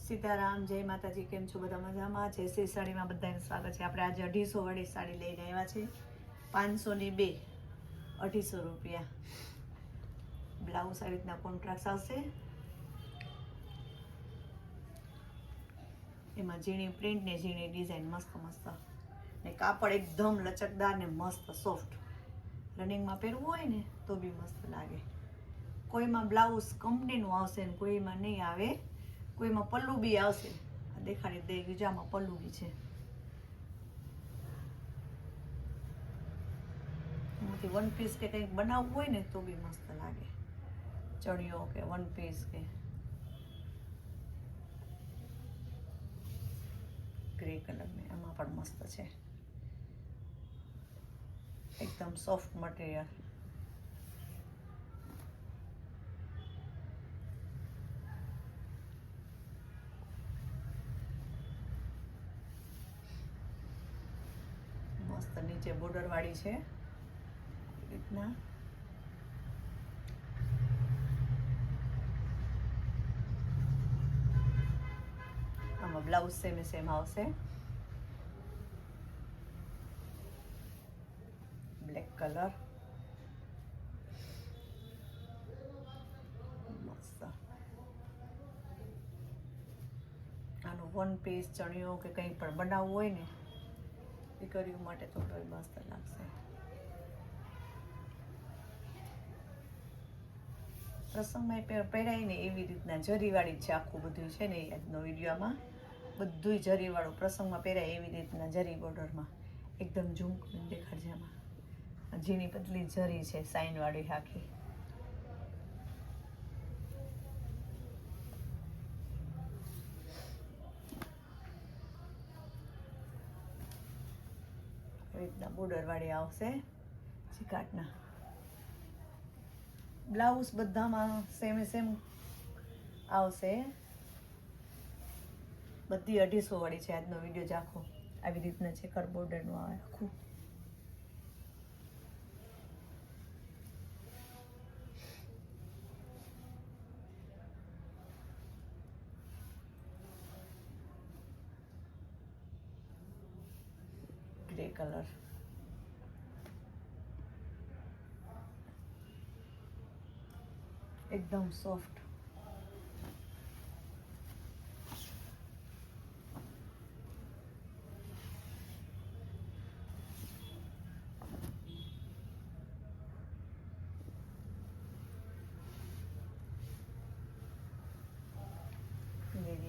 સીતારામ, જય માતાજી. કેમ છો બધા? મજામાં? જય શ્રી સાડીમાં બધાને સ્વાગત છે. આપણે આજે 250 વાળી સાડી લઈને આવ્યા છે. 500 ની 2, 250 રૂપિયા. બ્લાઉઝ આ રીતના કોન્ટ્રાસ્ટ આવશે. એમાં ઝીણી પ્રિન્ટ ને ઝીણી ડિઝાઇન મસ્ત મસ્ત, ને કાપડ એકદમ લચકદાર ને મસ્ત સોફ્ટ. રનિંગમાં પહેરવું હોય ને તો બી મસ્ત લાગે. કોઈમાં બ્લાઉઝ કંપનીનું આવશે ને કોઈમાં નહીં આવે. કોઈમાં પલ્લુ બી આવશે. દેખાડી દઈ બીજામાં પલ્લુ બી છે. એમાંથી વન પીસ કે કંઈક બનાવવું હોય ને તો બી મસ્ત લાગે. ચણિયો કે વન પીસ કે ગ્રે કલરની એમાં પણ મસ્ત છે. એકદમ સોફ્ટ મટીરિયલ. મસ્ત નીચે બોર્ડર વાળી છે રીતના. આમાં બ્લાઉઝ સેમ આવશે. બ્લેક કલર મસ્ત. આનું વન પીસ ચણિયો કે કંઈ પણ બનાવવું હોય ને દીકરીઓ માટે તો મસ્ત લાગશે. પ્રસંગમાં પહેરાય ને એવી રીતના જરીવાળી છે. આખું બધું છે ને આજનો વિડીયોમાં બધું જરીવાળું પ્રસંગમાં પહેરાય એવી રીતના જરી બોર્ડરમાં એકદમ ઝુમકું દેખાડશે. એમાં ઝીણી પતલી જરી છે સાઈનવાળી આખી. આવી રીતના બોર્ડર વાળી આવશે ચીકાટના. બ્લાઉઝ બધામાં સેમ આવશે. બધી 250 વાળી છે. આજનો વિડીયો જ આખો આવી રીતના છે. કર બોર્ડરનું આવે આખું. Grey colour. એકદમ સોફ્ટ.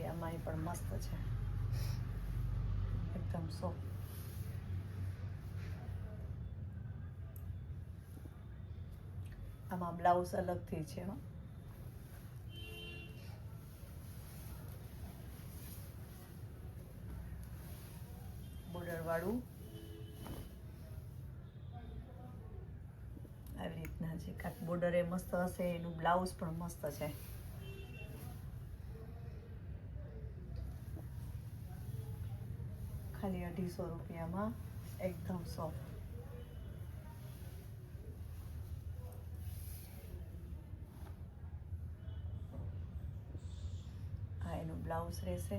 આમાં પણ મસ્ત છે. એકદમ સોફ્ટ. આમાં બ્લાઉઝ અલગથી છે. બોર્ડર વાળું આવી રીતના છે. કાંઈક બોર્ડર એ મસ્ત હશે. એનું બ્લાઉઝ પણ મસ્ત છે. ખાલી 250 રૂપિયામાં એકદમ સોફ્ટ. આ એનું બ્લાઉઝ રહેશે.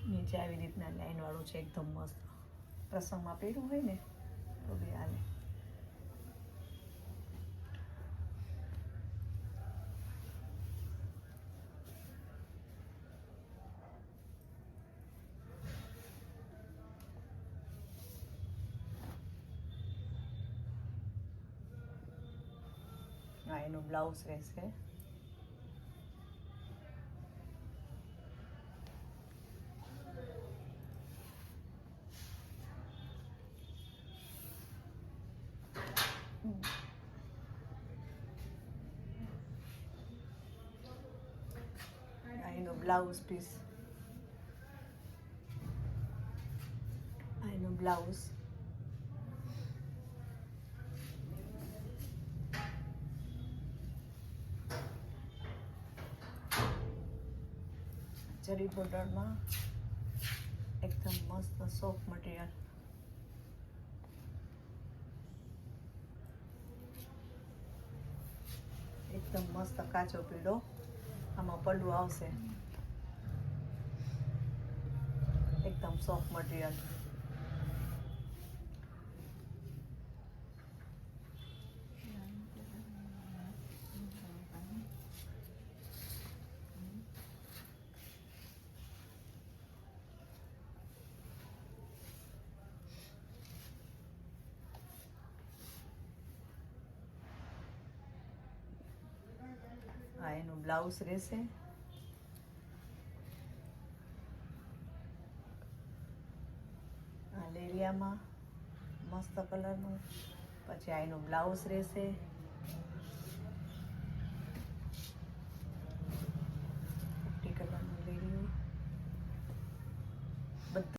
નીચે આવી રીતના લાઈન વાળું છે. એકદમ મસ્ત. પ્રસંગમાં પહેરવું હોય ને તો બી હાલે. આ એનું બ્લાઉઝ રહેશે. આ એનું બ્લાઉઝ પીસ. આ એનું બ્લાઉઝ. જરી બોર્ડરમાં એકદમ મસ્ત સોફ્ટ મટીરિયલ. એકદમ મસ્ત કાચો પીળો આમાં પલ્લું આવશે. એકદમ સોફ્ટ મટીરિયલ. આ એનું બ્લાઉઝ રહેશે. આ લેરિયામાં મસ્ત કલરનું. પછી આ એનું બ્લાઉઝ રહેશે.